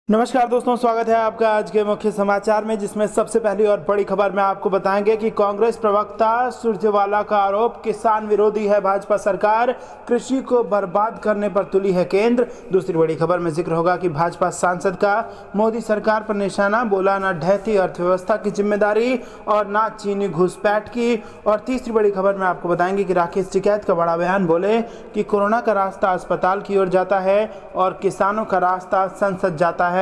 नमस्कार दोस्तों, स्वागत है आपका आज के मुख्य समाचार में, जिसमें सबसे पहली और बड़ी खबर में आपको बताएंगे कि कांग्रेस प्रवक्ता सुरजेवाला का आरोप, किसान विरोधी है भाजपा सरकार, कृषि को बर्बाद करने पर तुली है केंद्र। दूसरी बड़ी खबर में जिक्र होगा कि भाजपा सांसद का मोदी सरकार पर निशाना, बोला न ढहती अर्थव्यवस्था की जिम्मेदारी और न चीनी घुसपैठ की। और तीसरी बड़ी खबर में आपको बताएंगे कि राकेश टिकैत का बड़ा बयान, बोले कि कोरोना का रास्ता अस्पताल की ओर जाता है और किसानों का रास्ता संसद जाता है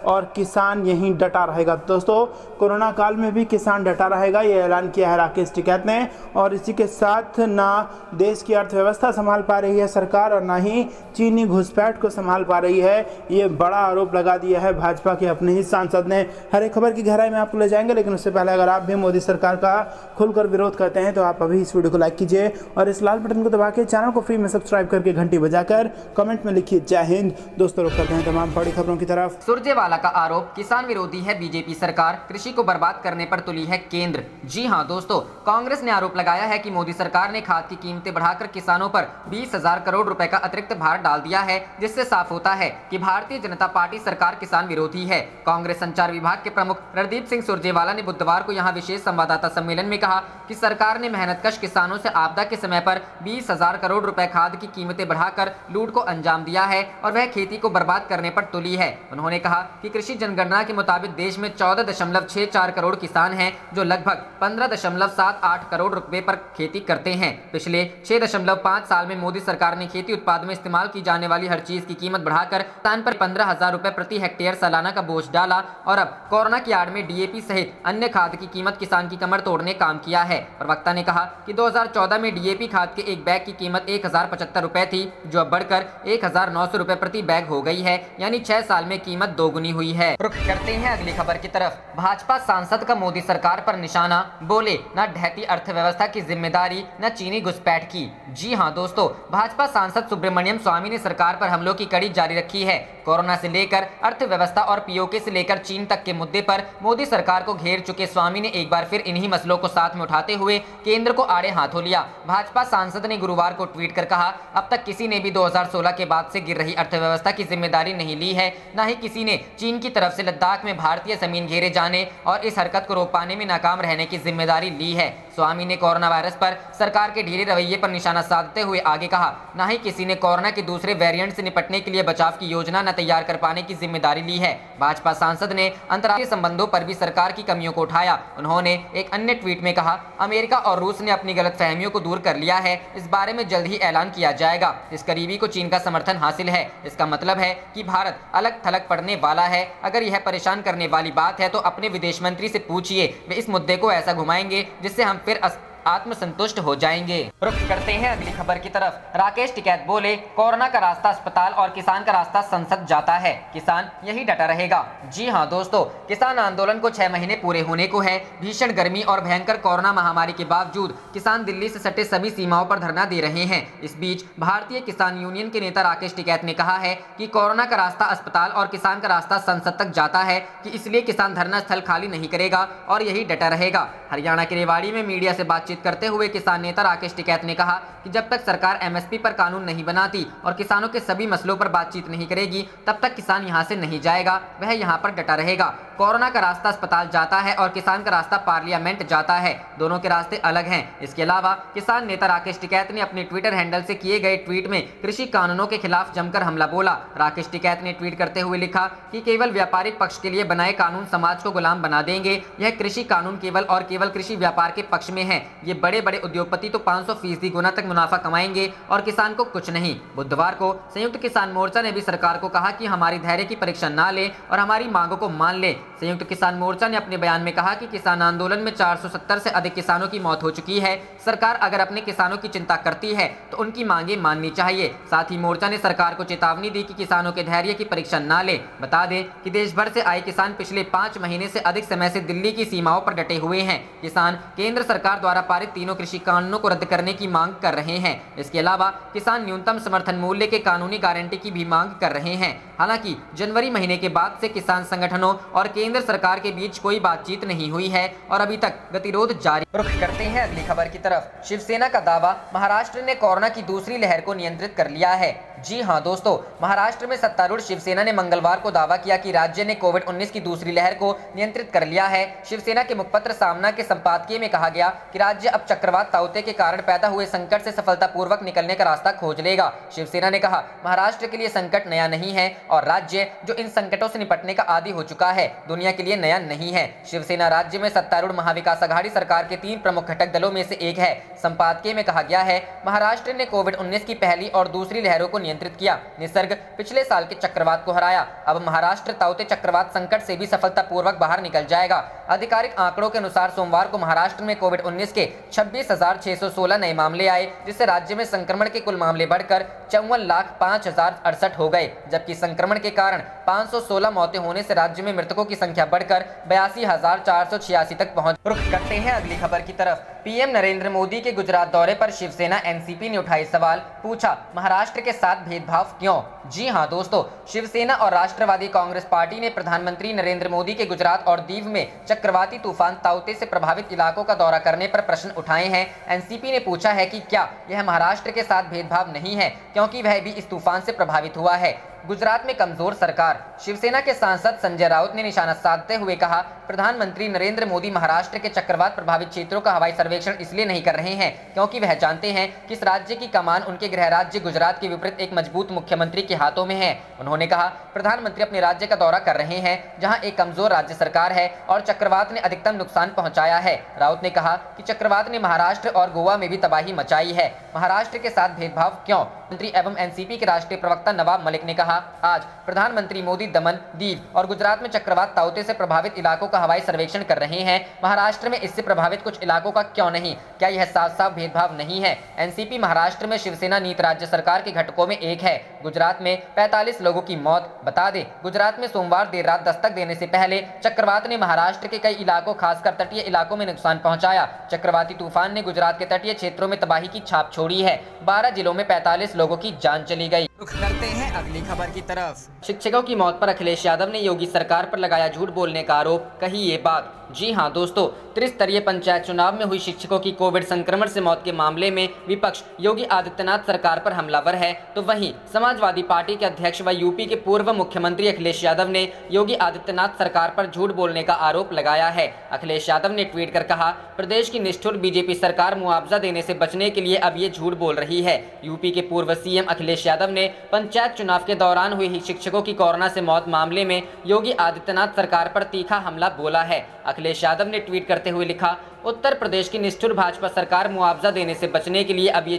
और किसान यहीं डटा रहेगा। दोस्तों, कोरोना काल में भी किसान डटा रहेगा, यह ऐलान किया है राकेश टिकैत ने। और इसी के साथ ना देश की अर्थव्यवस्था संभाल पा रही है सरकार और ना ही चीनी घुसपैठ को संभाल पा रही है, ये बड़ा आरोप लगा दिया है भाजपा के अपने ही सांसद ने। हर एक खबर की गहराई में आपको ले जाएंगे, लेकिन उससे पहले अगर आप भी मोदी सरकार का खुलकर विरोध करते हैं तो आप अभी इस वीडियो को लाइक कीजिए और इस लाल बटन को दबा के चैनल को फ्री में सब्सक्राइब करके घंटी बजाकर कमेंट में लिखिए जय हिंद। दोस्तों, रुक करते हैं तमाम बड़ी खबरों की तरफ। सुरजेवाला का आरोप, किसान विरोधी है बीजेपी सरकार, कृषि को बर्बाद करने पर तुली है केंद्र। जी हां दोस्तों, कांग्रेस ने आरोप लगाया है कि मोदी सरकार ने खाद की कीमतें बढ़ाकर किसानों पर 20,000 करोड़ रुपए का अतिरिक्त भार डाल दिया है, जिससे साफ होता है कि भारतीय जनता पार्टी सरकार किसान विरोधी है। कांग्रेस संचार विभाग के प्रमुख रणदीप सिंह सुरजेवाला ने बुधवार को यहां विशेष संवाददाता सम्मेलन में कहा कि सरकार ने मेहनतकश किसानों से आपदा के समय पर 20,000 करोड़ रुपए खाद की कीमतें बढ़ाकर लूट को अंजाम दिया है और वह खेती को बर्बाद करने पर तुली है। उन्होंने कहा कि कृषि जनगणना के मुताबिक देश में 14.64 करोड़ किसान हैं, जो लगभग 15.78 करोड़ रुपए पर खेती करते हैं। पिछले 6.5 साल में मोदी सरकार ने खेती उत्पाद में इस्तेमाल की जाने वाली हर चीज की कीमत बढ़ाकर किसान पर 15,000 रुपए प्रति हेक्टेयर सालाना का बोझ डाला और अब कोरोना की आड़ में डीएपी सहित अन्य खाद की कीमत किसान की कमर तोड़ने काम किया है। प्रवक्ता ने कहा कि 2014 में डीएपी खाद के एक बैग की कीमत 1,075 रुपए थी, जो अब बढ़कर 1,900 रुपए प्रति बैग हो गई है, यानी 6 साल में कीमत दोगुनी हुई है। रुख करते हैं अगली खबर की तरफ। भाजपा सांसद का मोदी सरकार पर निशाना, बोले न ढहती अर्थव्यवस्था की जिम्मेदारी न चीनी घुसपैठ की। जी हां दोस्तों, भाजपा सांसद सुब्रमण्यम स्वामी ने सरकार पर हमलों की कड़ी जारी रखी है। कोरोना से लेकर अर्थव्यवस्था और पीओके से लेकर चीन तक के मुद्दे पर मोदी सरकार को घेर चुके स्वामी ने एक बार फिर इन्हीं मसलों को साथ में उठाते हुए केंद्र को आड़े हाथों लिया। भाजपा सांसद ने गुरुवार को ट्वीट कर कहा, अब तक किसी ने भी 2016 के बाद से गिर रही अर्थव्यवस्था की जिम्मेदारी नहीं ली है, न ही किसी ने चीन की तरफ से लद्दाख में भारतीय जमीन घेरे जाने और इस हरकत को रोक पाने में नाकाम रहने की जिम्मेदारी ली है। स्वामी ने कोरोना वायरस पर सरकार के ढीले रवैये पर निशाना साधते हुए आगे कहा, न ही किसी ने कोरोना के दूसरे वेरिएंट से निपटने के लिए बचाव की योजना न तैयार कर पाने की जिम्मेदारी ली है। भाजपा सांसद ने अंतर्राष्ट्रीय संबंधों पर भी सरकार की कमियों को उठाया। उन्होंने एक अन्य ट्वीट में कहा, अमेरिका और रूस ने अपनी गलतफहमियों को दूर कर लिया है, इस बारे में जल्द ही ऐलान किया जाएगा। इस करीबी को चीन का समर्थन हासिल है, इसका मतलब है कि भारत अलग थलग पड़ने वाला है। अगर यह परेशान करने वाली बात है तो अपने विदेश मंत्री से पूछिए, वे इस मुद्दे को ऐसा घुमाएंगे जिससे हम फिर आत्मसंतुष्ट हो जाएंगे। रुख करते हैं अगली खबर की तरफ। राकेश टिकैत बोले, कोरोना का रास्ता अस्पताल और किसान का रास्ता संसद जाता है, किसान यही डटा रहेगा। जी हां दोस्तों, किसान आंदोलन को 6 महीने पूरे होने को है। भीषण गर्मी और भयंकर कोरोना महामारी के बावजूद किसान दिल्ली से सटे सभी सीमाओं पर धरना दे रहे हैं। इस बीच भारतीय किसान यूनियन के नेता राकेश टिकैत ने कहा है कि कोरोना का रास्ता अस्पताल और किसान का रास्ता संसद तक जाता है, कि इसलिए किसान धरना स्थल खाली नहीं करेगा और यही डटा रहेगा। हरियाणा के रेवाड़ी में मीडिया से बातचीत करते हुए किसान नेता राकेश टिकैत ने कहा कि जब तक सरकार एमएसपी पर कानून नहीं बनाती और किसानों के सभी मसलों पर बातचीत नहीं करेगी, तब तक किसान यहां से नहीं जाएगा, वह यहां पर डटा रहेगा। कोरोना का रास्ता अस्पताल जाता है और किसान का रास्ता पार्लियामेंट जाता है, दोनों के रास्ते अलग हैं। इसके अलावा किसान नेता राकेश टिकैत ने अपने ट्विटर हैंडल से किए गए ट्वीट में कृषि कानूनों के खिलाफ जमकर हमला बोला। राकेश टिकैत ने ट्वीट करते हुए लिखा कि केवल व्यापारिक पक्ष के लिए बनाए कानून समाज को गुलाम बना देंगे। यह कृषि कानून केवल और केवल कृषि व्यापार के पक्ष में है। ये बड़े बड़े उद्योगपति तो 500% गुना तक मुनाफा कमाएंगे और किसान को कुछ नहीं। बुधवार को संयुक्त किसान मोर्चा ने भी सरकार को कहा कि हमारी धैर्य की परीक्षा ना ले और हमारी मांगों को मान ले। संयुक्त किसान मोर्चा ने अपने बयान में कहा कि किसान आंदोलन में 470 से अधिक किसानों की मौत हो चुकी है। सरकार अगर अपने किसानों की चिंता करती है तो उनकी मांगे माननी चाहिए। साथ ही मोर्चा ने सरकार को चेतावनी दी कि किसानों के धैर्य की परीक्षा ना ले। बता दें कि देश भर से आए किसान पिछले 5 महीने से अधिक समय से दिल्ली की सीमाओं पर डटे हुए हैं। किसान केंद्र सरकार द्वारा पारित तीनों कृषि कानूनों को रद्द करने की मांग कर रहे हैं। इसके अलावा किसान न्यूनतम समर्थन मूल्य के कानूनी गारंटी की भी मांग कर रहे हैं। हालांकि जनवरी महीने के बाद से किसान संगठनों और केंद्र केंद्र सरकार के बीच कोई बातचीत नहीं हुई है और अभी तक गतिरोध जारी। रुख करते हैं अगली खबर की तरफ। शिवसेना का दावा, महाराष्ट्र ने कोरोना की दूसरी लहर को नियंत्रित कर लिया है। जी हां दोस्तों, महाराष्ट्र में सत्तारूढ़ शिवसेना ने मंगलवार को दावा किया कि राज्य ने कोविड-19 की दूसरी लहर को नियंत्रित कर लिया है। शिवसेना के मुखपत्र सामना के संपादकीय में कहा गया कि राज्य अब चक्रवात ताउते के कारण पैदा हुए संकट से सफलतापूर्वक निकलने का रास्ता खोज लेगा। शिवसेना ने कहा, महाराष्ट्र के लिए संकट नया नहीं है और राज्य जो इन संकटों से निपटने का आदी हो चुका है, दुनिया के लिए नया नहीं है। शिवसेना राज्य में सत्तारूढ़ महाविकास अघाड़ी सरकार के 3 प्रमुख घटक दलों में से एक है। संपादकीय में कहा गया है, महाराष्ट्र ने कोविड-19 की पहली और दूसरी लहरों को नियंत्रित किया। निसर्ग पिछले साल के चक्रवात को हराया। अब महाराष्ट्र ताउते चक्रवात संकट से भी सफलतापूर्वक बाहर निकल जाएगा। आधिकारिक आंकड़ों के अनुसार सोमवार को महाराष्ट्र में कोविड-19 के 26,616 नए मामले आए, जिससे राज्य में संक्रमण के कुल मामले बढ़कर 54,05,068 हो गए, जबकि संक्रमण के कारण 516 मौतें होने से राज्य में मृतकों की संख्या बढ़कर 82,486 तक पहुंच। रुख करते हैं अगली खबर की तरफ। पीएम नरेंद्र मोदी के गुजरात दौरे पर शिवसेना एनसीपी ने उठाए सवाल, पूछा महाराष्ट्र के साथ भेदभाव क्यों? जी हां दोस्तों, शिवसेना और राष्ट्रवादी कांग्रेस पार्टी ने प्रधानमंत्री नरेंद्र मोदी के गुजरात और दीव में चक्रवाती तूफान ताउते से प्रभावित इलाकों का दौरा करने पर प्रश्न उठाए हैं। एनसीपी ने पूछा है कि क्या यह महाराष्ट्र के साथ भेदभाव नहीं है, क्योंकि वह भी इस तूफान से प्रभावित हुआ है। गुजरात में कमजोर सरकार। शिवसेना के सांसद संजय राउत ने निशाना साधते हुए कहा, प्रधानमंत्री नरेंद्र मोदी महाराष्ट्र के चक्रवात प्रभावित क्षेत्रों का हवाई सर्वेक्षण इसलिए नहीं कर रहे हैं क्योंकि वह जानते हैं कि इस राज्य की कमान उनके गृह राज्य गुजरात के विपरीत एक मजबूत मुख्यमंत्री के हाथों में है। उन्होंने कहा, प्रधानमंत्री अपने राज्य का दौरा कर रहे हैं जहां एक कमजोर राज्य सरकार है और चक्रवात ने अधिकतम नुकसान पहुंचाया है। राउत ने कहा कि चक्रवात ने महाराष्ट्र और गोवा में भी तबाही मचाई है। महाराष्ट्र के साथ भेदभाव क्यों? मंत्री एवं एनसीपी के राष्ट्रीय प्रवक्ता नवाब मलिक ने कहा, आज प्रधानमंत्री मोदी दमन, दीव और गुजरात में चक्रवात ताउते से प्रभावित इलाकों का हवाई सर्वेक्षण कर रहे हैं। महाराष्ट्र में इससे प्रभावित कुछ इलाकों का क्यों नहीं? क्या यह साफ-साफ भेदभाव नहीं है? एनसीपी महाराष्ट्र में शिवसेना नीत राज्य सरकार के घटकों में एक है। गुजरात में 45 लोगों की मौत। बता दें, गुजरात में सोमवार देर रात दस्तक देने से पहले चक्रवात ने महाराष्ट्र के कई इलाकों, खासकर तटीय इलाकों में नुकसान पहुंचाया। चक्रवाती तूफान ने गुजरात के तटीय क्षेत्रों में तबाही की छाप छोड़ी है। 12 जिलों में 45 लोगों की जान चली गई। रुख करते हैं अगली खबर की तरफ। शिक्षकों की मौत पर अखिलेश यादव ने योगी सरकार पर लगाया झूठ बोलने का आरोप, कही ये बात। जी हां दोस्तों, त्रिस्तरीय पंचायत चुनाव में हुई शिक्षकों की कोविड संक्रमण से मौत के मामले में विपक्ष योगी आदित्यनाथ सरकार पर हमलावर है, तो वहीं समाजवादी पार्टी के अध्यक्ष व यूपी के पूर्व मुख्यमंत्री अखिलेश यादव ने योगी आदित्यनाथ सरकार पर झूठ बोलने का आरोप लगाया है। अखिलेश यादव ने ट्वीट कर कहा, प्रदेश की निष्ठुर बीजेपी सरकार मुआवजा देने से बचने के लिए अब ये झूठ बोल रही है। यूपी के पूर्व सीएम अखिलेश यादव ने पंचायत चुनाव के दौरान हुई शिक्षकों की कोरोना से मौत मामले में योगी आदित्यनाथ सरकार पर तीखा हमला बोला है। अखिलेश यादव ने ट्वीट करते हुए लिखा, उत्तर प्रदेश की निष्ठुर भाजपा सरकार मुआवजा देने से बचने के लिए अब ये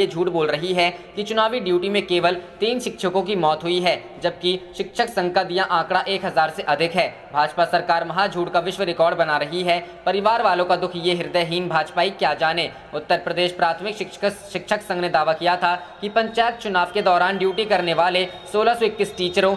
झूठ बोल रही है कि चुनावी ड्यूटी में केवल 3 शिक्षकों की मौत हुई है, जबकि शिक्षक संघ का दिया आंकड़ा 1000 से अधिक है। भाजपा सरकार महाझूठ का विश्व रिकॉर्ड बना रही है। परिवार वालों का दुख ये हृदयहीन भाजपाई क्या जाने। उत्तर प्रदेश प्राथमिक शिक्षक संघ ने दावा किया था कि पंचायत चुनाव के दौरान ड्यूटी करने वाले 1621 टीचरों,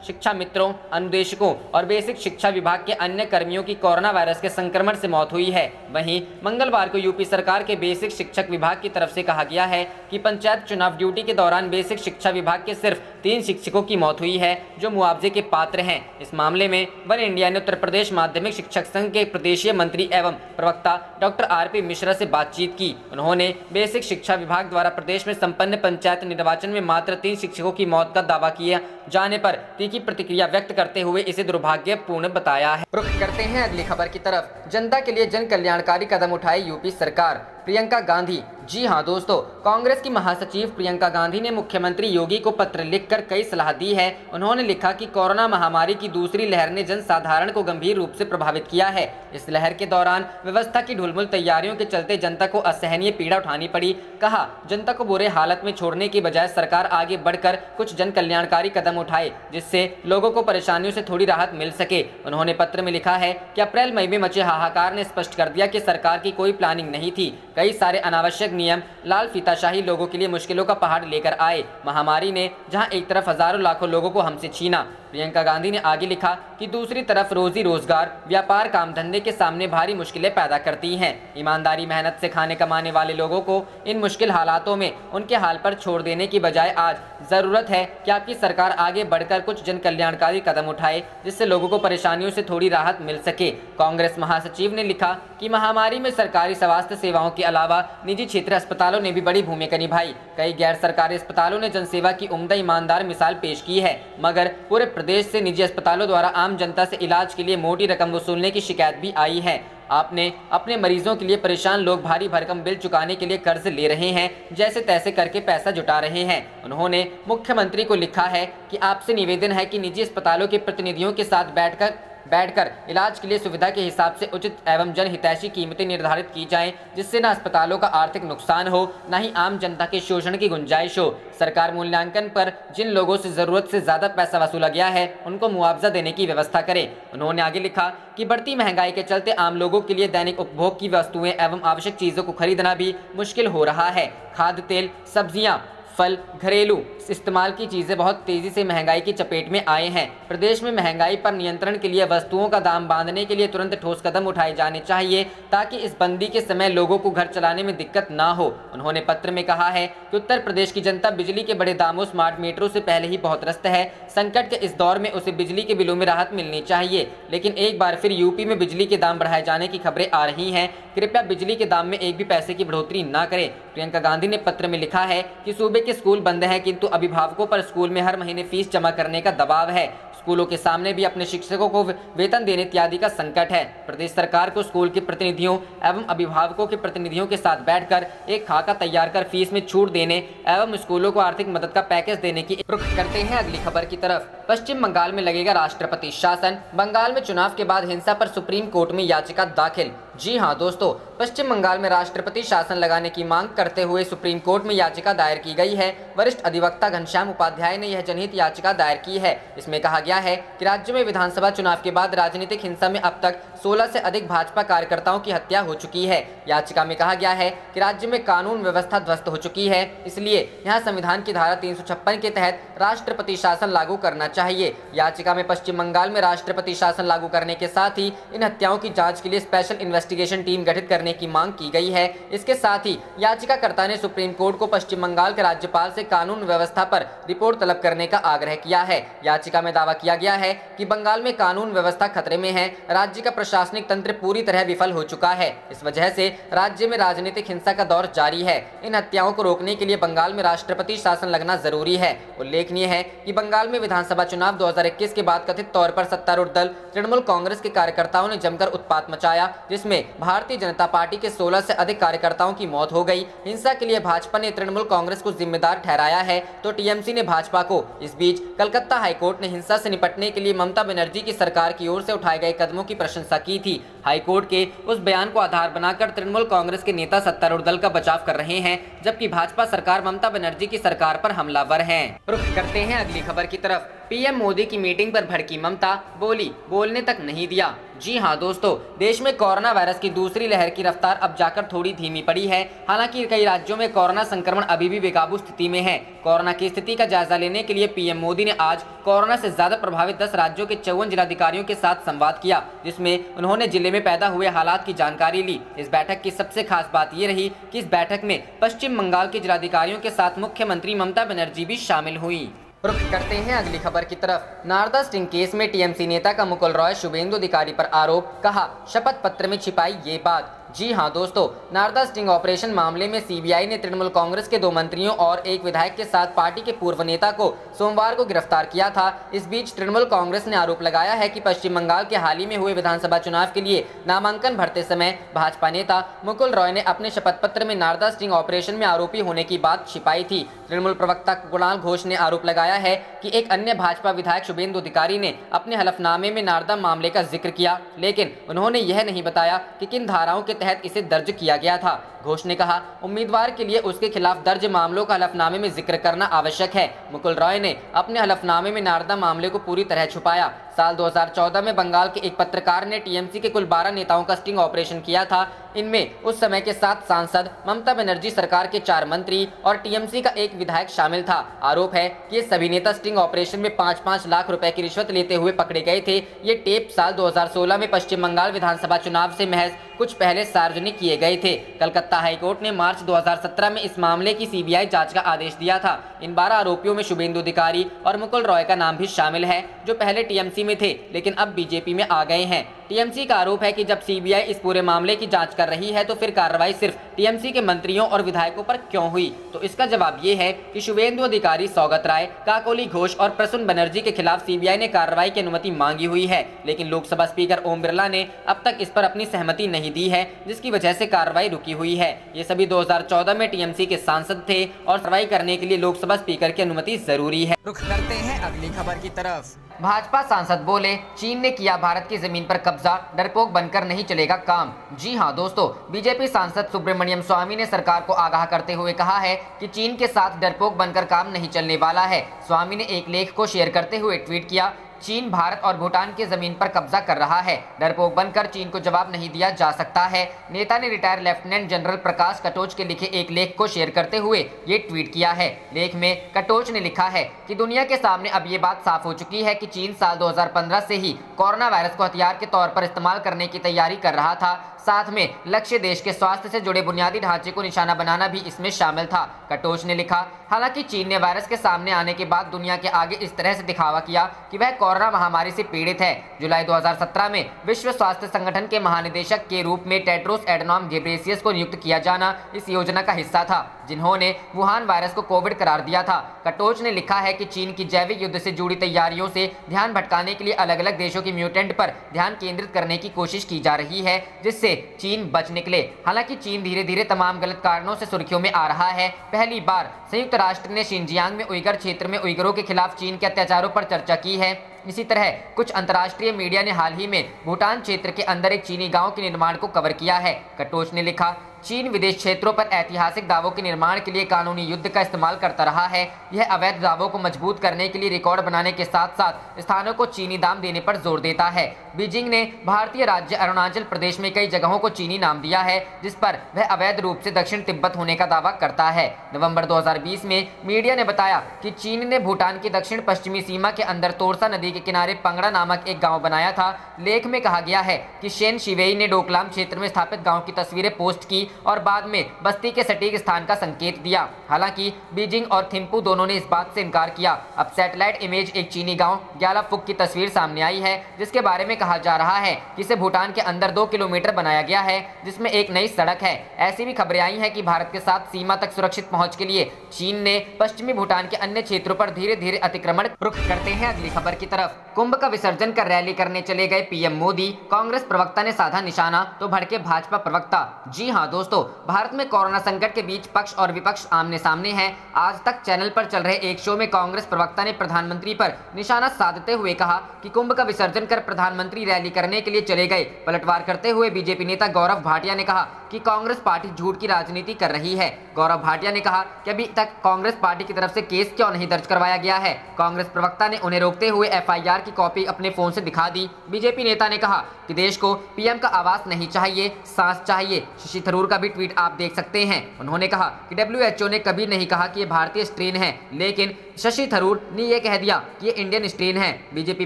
शिक्षा मित्रों, अनुदेशकों और बेसिक शिक्षा विभाग के अन्य कर्मियों की कोरोना वायरस के संक्रमण से मौत हुई है। वहीं मंगलवार को यूपी सरकार के बेसिक शिक्षक विभाग की तरफ से कहा गया है कि पंचायत चुनाव ड्यूटी के दौरान बेसिक शिक्षा विभाग के सिर्फ 3 शिक्षकों की मौत हुई है जो मुआवजे के पात्र हैं। इस मामले में वन इंडिया ने उत्तर प्रदेश माध्यमिक शिक्षक संघ के प्रदेशीय मंत्री एवं प्रवक्ता डॉक्टर आरपी मिश्रा से बातचीत की। उन्होंने बेसिक शिक्षा विभाग द्वारा प्रदेश में संपन्न पंचायत निर्वाचन में मात्र 3 शिक्षकों की मौत का दावा किया जाने पर तीखी प्रतिक्रिया व्यक्त करते हुए इसे दुर्भाग्यपूर्ण बताया है। रुख करते हैं अगली खबर की तरफ। जनता के लिए जन कल्याणकारी कदम उठाए यूपी सरकार, प्रियंका गांधी। जी हां दोस्तों, कांग्रेस की महासचिव प्रियंका गांधी ने मुख्यमंत्री योगी को पत्र लिखकर कई सलाह दी है। उन्होंने लिखा कि कोरोना महामारी की दूसरी लहर ने जनसाधारण को गंभीर रूप से प्रभावित किया है। इस लहर के दौरान व्यवस्था की ढुलमुल तैयारियों के चलते जनता को असहनीय पीड़ा उठानी पड़ी। कहा, जनता को बुरे हालत में छोड़ने के बजाय सरकार आगे बढ़कर कुछ जन कल्याणकारी कदम उठाए जिससे लोगों को परेशानियों से थोड़ी राहत मिल सके। उन्होंने पत्र में लिखा है कि अप्रैल मई में मचे हाहाकार ने स्पष्ट कर दिया कि सरकार की कोई प्लानिंग नहीं थी। कई सारे अनावश्यक नियम, लाल फीताशाही लोगों के लिए मुश्किलों का पहाड़ लेकर आए। महामारी ने जहां एक तरफ हजारों लाखों लोगों को हमसे छीना, प्रियंका गांधी ने आगे लिखा कि दूसरी तरफ रोजी रोजगार, व्यापार, काम धंधे के सामने भारी मुश्किलें पैदा करती हैं। ईमानदारी मेहनत से खाने कमाने वाले लोगों को इन मुश्किल हालातों में उनके हाल पर छोड़ देने की बजाय आज जरूरत है कि आपकी सरकार आगे बढ़कर कुछ जन कल्याणकारी कदम उठाए, जिससे लोगों को परेशानियों से थोड़ी राहत मिल सके। कांग्रेस महासचिव ने लिखा कि महामारी में सरकारी स्वास्थ्य सेवाओं के अलावा निजी क्षेत्र अस्पतालों ने भी बड़ी भूमिका निभाई। कई गैर सरकारी अस्पतालों ने जनसेवा की उम्दा ईमानदार मिसाल पेश की है, मगर पूरे प्रदेश से निजी अस्पतालों द्वारा आम जनता से इलाज के लिए मोटी रकम वसूलने की शिकायत भी आई है। आपने अपने मरीजों के लिए परेशान लोग भारी भरकम बिल चुकाने के लिए कर्ज ले रहे हैं, जैसे तैसे करके पैसा जुटा रहे हैं। उन्होंने मुख्यमंत्री को लिखा है कि आपसे निवेदन है कि निजी अस्पतालों के प्रतिनिधियों के साथ बैठकर इलाज के लिए सुविधा के हिसाब से उचित एवं जनहितैषी कीमतें निर्धारित की जाएं, जिससे न अस्पतालों का आर्थिक नुकसान हो, न ही आम जनता के शोषण की गुंजाइश हो। सरकार मूल्यांकन पर जिन लोगों से जरूरत से ज्यादा पैसा वसूला गया है उनको मुआवजा देने की व्यवस्था करे। उन्होंने आगे लिखा कि बढ़ती महंगाई के चलते आम लोगों के लिए दैनिक उपभोग की वस्तुएं एवं आवश्यक चीजों को खरीदना भी मुश्किल हो रहा है। खाद्य तेल, सब्जियां, फल, घरेलू इस्तेमाल की चीजें बहुत तेजी से महंगाई की चपेट में आए हैं। प्रदेश में महंगाई पर नियंत्रण के लिए वस्तुओं का दाम बांधने के लिए तुरंत ठोस कदम उठाए जाने चाहिए, ताकि इस बंदी के समय लोगों को घर चलाने में दिक्कत ना हो। उन्होंने पत्र में कहा है कि उत्तर प्रदेश की जनता बिजली के बड़े दामों, स्मार्ट मीटरों से पहले ही बहुत त्रस्त है। संकट के इस दौर में उसे बिजली के बिलों में राहत मिलनी चाहिए, लेकिन एक बार फिर यूपी में बिजली के दाम बढ़ाए जाने की खबरें आ रही हैं। कृपया बिजली के दाम में एक भी पैसे की बढ़ोतरी न करें। प्रियंका गांधी ने पत्र में लिखा है कि सूबे के स्कूल बंद हैं, किंतु अभिभावकों पर स्कूल में हर महीने फीस जमा करने का दबाव है। स्कूलों के सामने भी अपने शिक्षकों को वेतन देने इत्यादि का संकट है। प्रदेश सरकार को स्कूल के प्रतिनिधियों एवं अभिभावकों के प्रतिनिधियों के साथ बैठकर एक खाका तैयार कर फीस में छूट देने एवं स्कूलों को आर्थिक मदद का पैकेज देने की रुख करते हैं। अगली खबर की तरफ, पश्चिम बंगाल में लगेगा राष्ट्रपति शासन, बंगाल में चुनाव के बाद हिंसा पर सुप्रीम कोर्ट में याचिका दाखिल। जी हां दोस्तों, पश्चिम बंगाल में राष्ट्रपति शासन लगाने की मांग करते हुए सुप्रीम कोर्ट में याचिका दायर की गई है। वरिष्ठ अधिवक्ता घनश्याम उपाध्याय ने यह जनहित याचिका दायर की है। इसमें कहा गया है कि राज्य में विधानसभा चुनाव के बाद राजनीतिक हिंसा में अब तक 16 से अधिक भाजपा कार्यकर्ताओं की हत्या हो चुकी है। याचिका में कहा गया है कि राज्य में कानून व्यवस्था ध्वस्त हो चुकी है, इसलिए यहाँ संविधान की धारा 356 के तहत राष्ट्रपति शासन लागू करना चाहिए। याचिका में पश्चिम बंगाल में राष्ट्रपति शासन लागू करने के साथ ही इन हत्याओं की जाँच के लिए स्पेशल इन्वेस्टिगेशन टीम गठित करने की मांग की गई है। इसके साथ ही याचिकाकर्ता ने सुप्रीम कोर्ट को पश्चिम बंगाल के राज्यपाल से कानून व्यवस्था पर रिपोर्ट तलब करने का आग्रह किया है। याचिका में दावा किया गया है कि बंगाल में कानून व्यवस्था खतरे में है। राज्य का प्रशासनिक तंत्र पूरी तरह विफल हो चुका है। इस वजह से राज्य में राजनीतिक हिंसा का दौर जारी है। इन हत्याओं को रोकने के लिए बंगाल में राष्ट्रपति शासन लगना जरूरी है। उल्लेखनीय है कि बंगाल में विधानसभा चुनाव 2021 के बाद कथित तौर पर सत्तारूढ़ दल तृणमूल कांग्रेस के कार्यकर्ताओं ने जमकर उत्पात मचाया, जिसमें भारतीय जनता पार्टी के 16 से अधिक कार्यकर्ताओं की मौत हो गई। हिंसा के लिए भाजपा ने तृणमूल कांग्रेस को जिम्मेदार ठहराया है तो टीएमसी ने भाजपा को। इस बीच कलकत्ता हाईकोर्ट ने हिंसा से निपटने के लिए ममता बनर्जी की सरकार की ओर से उठाए गए कदमों की प्रशंसा की थी। हाईकोर्ट के उस बयान को आधार बनाकर तृणमूल कांग्रेस के नेता सत्तारूढ़ दल का बचाव कर रहे हैं, जबकि भाजपा सरकार ममता बनर्जी की सरकार पर हमलावर है। रुख करते हैं अगली खबर की तरफ। पीएम मोदी की मीटिंग पर भड़की ममता, बोली बोलने तक नहीं दिया। जी हां दोस्तों, देश में कोरोना वायरस की दूसरी लहर की रफ्तार अब जाकर थोड़ी धीमी पड़ी है। हालांकि कई राज्यों में कोरोना संक्रमण अभी भी बेकाबू स्थिति में है। कोरोना की स्थिति का जायजा लेने के लिए पीएम मोदी ने आज कोरोना से ज्यादा प्रभावित 10 राज्यों के 54 जिलाधिकारियों के साथ संवाद किया, जिसमें उन्होंने जिले में पैदा हुए हालात की जानकारी ली। इस बैठक की सबसे खास बात ये रही कि इस बैठक में पश्चिम बंगाल के जिलाधिकारियों के साथ मुख्यमंत्री ममता बनर्जी भी शामिल हुई। रुख करते हैं अगली खबर की तरफ। नारदा स्टिंग केस में टीएमसी नेता का मुकुल रॉय शुभेंदु अधिकारी पर आरोप, कहा शपथ पत्र में छिपाई ये बात। जी हां दोस्तों, नारदा स्टिंग ऑपरेशन मामले में सीबीआई ने तृणमूल कांग्रेस के 2 मंत्रियों और एक विधायक के साथ पार्टी के पूर्व नेता को सोमवार को गिरफ्तार किया था। इस बीच तृणमूल कांग्रेस ने आरोप लगाया है कि पश्चिम बंगाल के हाल ही में हुए विधानसभा चुनाव के लिए नामांकन भरते समय भाजपा नेता मुकुल रॉय ने अपने शपथ पत्र में नारदा स्टिंग ऑपरेशन में आरोपी होने की बात छिपाई थी। तृणमूल प्रवक्ता कुणाल घोष ने आरोप लगाया है कि एक अन्य भाजपा विधायक शुभेंदु अधिकारी ने अपने हलफनामे में नारदा मामले का जिक्र किया, लेकिन उन्होंने यह नहीं बताया कि किन धाराओं के तहत इसे दर्ज किया गया था। घोष ने कहा उम्मीदवार के लिए उसके खिलाफ दर्ज मामलों का हलफनामे में जिक्र करना आवश्यक है। मुकुल रॉय ने अपने हलफनामे में नारदा मामले को पूरी तरह छुपाया। साल 2014 में बंगाल के एक पत्रकार ने टीएमसी के कुल 12 नेताओं का स्टिंग ऑपरेशन किया था। इनमें उस समय के 7 सांसद, ममता बनर्जी सरकार के 4 मंत्री और टीएमसी का एक विधायक शामिल था। आरोप है कि ये सभी नेता स्टिंग ऑपरेशन में 5-5 लाख रुपए की रिश्वत लेते हुए पकड़े गए थे। ये टेप साल 2016 में पश्चिम बंगाल विधानसभा चुनाव से महज कुछ पहले सार्वजनिक किए गए थे। कलकत्ता हाईकोर्ट ने मार्च 2017 में इस मामले की सीबीआई जांच का आदेश दिया था। इन 12 आरोपियों में शुभेंदु अधिकारी और मुकुल रॉय का नाम भी शामिल है, जो पहले टीएमसी में थे लेकिन अब बीजेपी में आ गए हैं। टीएमसी का आरोप है कि जब सीबीआई इस पूरे मामले की जांच कर रही है तो फिर कार्रवाई सिर्फ टीएमसी के मंत्रियों और विधायकों पर क्यों हुई? तो इसका जवाब ये है कि शुभेंदु अधिकारी, सौगत राय, काकोली घोष और प्रसून बनर्जी के खिलाफ सीबीआई ने कार्रवाई की अनुमति मांगी हुई है, लेकिन लोकसभा स्पीकर ओम बिरला ने अब तक इस पर अपनी सहमति नहीं दी है, जिसकी वजह से कार्रवाई रुकी हुई है। ये सभी 2014 में टीएमसी के सांसद थे और कार्रवाई करने के लिए लोकसभा स्पीकर की अनुमति जरूरी है। रुख करते हैं अगली खबर की तरफ। भाजपा सांसद बोले, चीन ने किया भारत की जमीन पर कब्जा, डरपोक बनकर नहीं चलेगा काम। जी हां दोस्तों, बीजेपी सांसद सुब्रमण्यम स्वामी ने सरकार को आगाह करते हुए कहा है कि चीन के साथ डरपोक बनकर काम नहीं चलने वाला है। स्वामी ने एक लेख को शेयर करते हुए ट्वीट किया, चीन भारत और भूटान की जमीन पर कब्जा कर रहा है, डरपोक बनकर चीन को जवाब नहीं दिया जा सकता है। नेता ने रिटायर्ड लेफ्टिनेंट जनरल प्रकाश कटोच के लिखे एक लेख को शेयर करते हुए ये ट्वीट किया है। लेख में कटोच ने लिखा है कि दुनिया के सामने अब ये बात साफ हो चुकी है कि चीन साल 2015 से ही कोरोना वायरस को हथियार के तौर पर इस्तेमाल करने की तैयारी कर रहा था। साथ में लक्ष्य देश के स्वास्थ्य से जुड़े बुनियादी ढांचे को निशाना बनाना भी इसमें शामिल था। कटोच ने लिखा, हालांकि चीन ने वायरस के सामने आने के बाद दुनिया के आगे इस तरह से दिखावा किया कि वह कोरोना महामारी से पीड़ित है। जुलाई 2017 में विश्व स्वास्थ्य संगठन के महानिदेशक के रूप में टेड्रोस एडनॉम घेब्रेयेसस को नियुक्त किया जाना इस योजना का हिस्सा था, जिन्होंने वुहान वायरस को कोविड करार दिया था। कटोच ने लिखा है कि चीन की जैविक युद्ध से जुड़ी तैयारियों से ध्यान भटकाने के लिए अलग अलग देशों की म्यूटेंट पर ध्यान केंद्रित करने की कोशिश की जा रही है, जिससे चीन बच निकले। हालांकि चीन धीरे धीरे तमाम गलत कारणों से सुर्खियों में आ रहा है। पहली बार संयुक्त राष्ट्र ने शिनजियांग में उइगर क्षेत्र में उइगरों के खिलाफ चीन के अत्याचारों पर चर्चा की है। इसी तरह कुछ अंतर्राष्ट्रीय मीडिया ने हाल ही में भूटान क्षेत्र के अंदर एक चीनी गांव के निर्माण को कवर किया है। कटोच ने लिखा, चीन विदेश क्षेत्रों पर ऐतिहासिक दावों के निर्माण के लिए कानूनी युद्ध का इस्तेमाल करता रहा है। यह अवैध दावों को मजबूत करने के लिए रिकॉर्ड बनाने के साथ साथ स्थानों को चीनी दाम देने पर जोर देता है। बीजिंग ने भारतीय राज्य अरुणाचल प्रदेश में कई जगहों को चीनी नाम दिया है, जिस पर वह अवैध रूप से दक्षिण तिब्बत होने का दावा करता है। नवंबर 2020 में मीडिया ने बताया कि चीन ने भूटान की दक्षिण पश्चिमी सीमा के अंदर तोरसा नदी के किनारे पंगड़ा नामक एक गाँव बनाया था। लेख में कहा गया है कि शेन शिवेई ने डोकलाम क्षेत्र में स्थापित गाँव की तस्वीरें पोस्ट की और बाद में बस्ती के सटीक स्थान का संकेत दिया। हालांकि बीजिंग और थिम्पू दोनों ने इस बात से इनकार किया। अब सैटेलाइट इमेज एक चीनी गांव ग्यालाफुक की तस्वीर सामने आई है, जिसके बारे में कहा जा रहा है कि इसे भूटान के अंदर 2 किलोमीटर बनाया गया है, जिसमें एक नई सड़क है। ऐसी भी खबरें आई हैं कि भारत के साथ सीमा तक सुरक्षित पहुंच के लिए चीन ने पश्चिमी भूटान के अन्य क्षेत्रों पर धीरे धीरे अतिक्रमण। रुख करते हैं अगली खबर की तरफ। कुंभ का विसर्जन कर रैली करने चले गए पीएम मोदी, कांग्रेस प्रवक्ता ने साधा निशाना तो भड़के भाजपा प्रवक्ता। जी हां दोस्तों, भारत में कोरोना संकट के बीच पक्ष और विपक्ष आमने सामने हैं। आज तक चैनल पर चल रहे एक शो में कांग्रेस प्रवक्ता ने प्रधानमंत्री पर निशाना साधते हुए कहा कि कुंभ का विसर्जन कर प्रधानमंत्री रैली करने के लिए चले गए। पलटवार करते हुए बीजेपी नेता गौरव भाटिया ने कहा कि कांग्रेस पार्टी झूठ की राजनीति कर रही है। गौरव भाटिया ने कहा कि अभी तक कांग्रेस पार्टी की तरफ से केस क्यों नहीं दर्ज करवाया गया है। कांग्रेस प्रवक्ता ने उन्हें रोकते हुए एफआईआर की कॉपी अपने फोन से दिखा दी। बीजेपी नेता ने कहा कि देश को पीएम का आवास नहीं चाहिए, सांस चाहिए। शशि थरूर का भी ट्वीट आप देख सकते हैं। उन्होंने कहा कि WHO ने कभी नहीं कहा कि ये भारतीय स्ट्रेन है, लेकिन शशि थरूर ने यह कह दिया कि ये इंडियन स्ट्रेन है। बीजेपी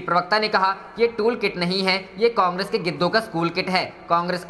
प्रवक्ता ने कहा कि ये टूल किट नहीं है, ये कांग्रेस के गिद्धों का स्कूल किट है। कांग्रेस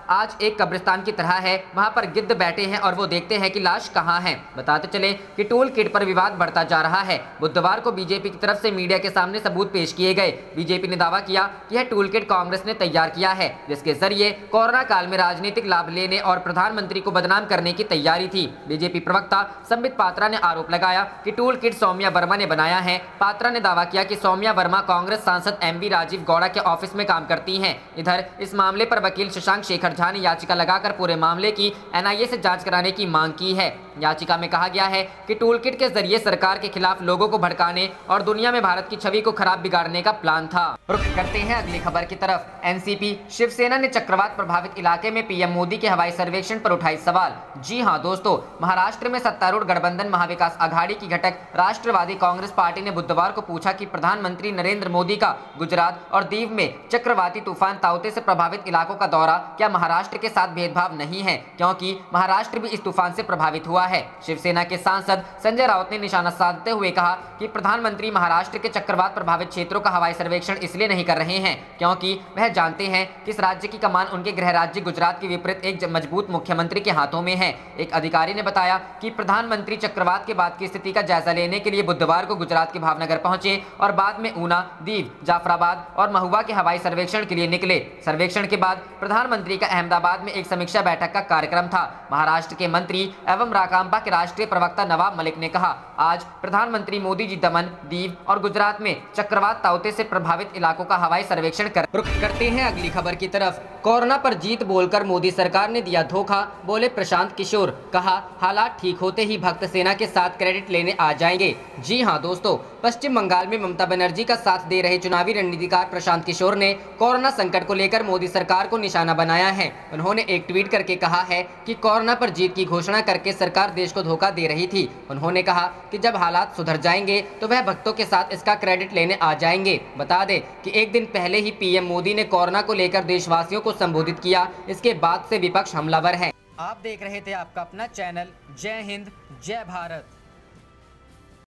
आज एक कब्रिस्तान की तरह है, वहां पर गिद्ध बैठे हैं और वो देखते हैं कि लाश कहां है। बताते चले कि टूल किट पर विवाद बढ़ता जा रहा है। बुधवार को बीजेपी की तरफ से मीडिया के सामने सबूत पेश किए गए। बीजेपी ने दावा किया कि यह टूल किट कांग्रेस ने तैयार किया है, जिसके जरिए कोरोना काल में राजनीतिक लाभ लेने और प्रधानमंत्री को बदनाम करने की तैयारी थी। बीजेपी प्रवक्ता संबित पात्रा ने आरोप लगाया कि टूल किट सौम्या वर्मा ने बनाया है। पात्रा ने दावा किया कि सौम्या वर्मा कांग्रेस सांसद MV राजीव गौड़ा के ऑफिस में काम करती हैं। इधर इस मामले पर वकील शशांक शेखर झा ने याचिका लगाकर पूरे मामले की NIA से जांच कराने की मांग की है। याचिका में कहा गया है कि टूल किट के जरिए सरकार के खिलाफ लोगों को भड़काने और दुनिया में भारत की छवि को खराब बिगाड़ने का प्लान था। रुख करते हैं अगली खबर की तरफ। एनसीपी शिवसेना ने चक्रवात प्रभावित इलाके में पीएम मोदी के हवाई सर्वेक्षण पर उठाई सवाल। जी हां दोस्तों, महाराष्ट्र में सत्तारूढ़ गठबंधन महाविकास आघाड़ी की घटक राष्ट्रवादी कांग्रेस पार्टी ने बुधवार को पूछा कि प्रधानमंत्री नरेंद्र मोदी का गुजरात और दीव में चक्रवाती तूफान ताउते से प्रभावित इलाकों का दौरा क्या महाराष्ट्र के साथ भेदभाव नहीं है, क्योंकि महाराष्ट्र भी इस तूफान से प्रभावित हुआ है। शिवसेना के सांसद संजय राउत ने निशाना साधते हुए कहा कि प्रधानमंत्री महाराष्ट्र के चक्रवात प्रभावित क्षेत्रों का हवाई सर्वेक्षण इसलिए नहीं कर रहे हैं क्योंकि वह जानते हैं कि इस राज्य की कमान उनके गृह राज्य गुजरात के विपरीत एक मजबूत मुख्यमंत्री के हाथों में है। एक अधिकारी ने बताया कि प्रधानमंत्री चक्रवात के बाद की स्थिति का जायजा लेने के लिए बुधवार को गुजरात के भावनगर पहुंचे और बाद में ऊना, दीव, जाफराबाद और महुआ के हवाई सर्वेक्षण के लिए निकले। सर्वेक्षण के बाद प्रधानमंत्री का अहमदाबाद में एक समीक्षा बैठक का कार्यक्रम था। महाराष्ट्र के मंत्री एवं राकांपा के राष्ट्रीय प्रवक्ता नवाब मलिक ने कहा, आज प्रधानमंत्री मोदी जी दमन, दीव और गुजरात में चक्रवात ताउते से प्रभावित इलाकों का हवाई सर्वेक्षण करते हैं अगली खबर की तरफ। कोरोना पर जीत बोलकर मोदी सरकार ने दिया धोखा, बोले प्रशांत किशोर। कहा, हालात ठीक होते ही भक्त सेना के साथ क्रेडिट लेने आ जाएंगे। जी हां दोस्तों, पश्चिम बंगाल में ममता बनर्जी का साथ दे रहे चुनावी रणनीतिकार प्रशांत किशोर ने कोरोना संकट को लेकर मोदी सरकार को निशाना बनाया है। उन्होंने एक ट्वीट करके कहा है कि कोरोना पर जीत की घोषणा करके सरकार देश को धोखा दे रही थी। उन्होंने कहा कि जब हालात सुधर जाएंगे तो वह भक्तों के साथ इसका क्रेडिट लेने आ जाएंगे। बता दें कि एक दिन पहले ही पीएम मोदी ने कोरोना को लेकर देशवासियों को संबोधित किया। इसके बाद से विपक्ष हमलावर है। आप देख रहे थे आपका अपना चैनल जय हिंद जय भारत।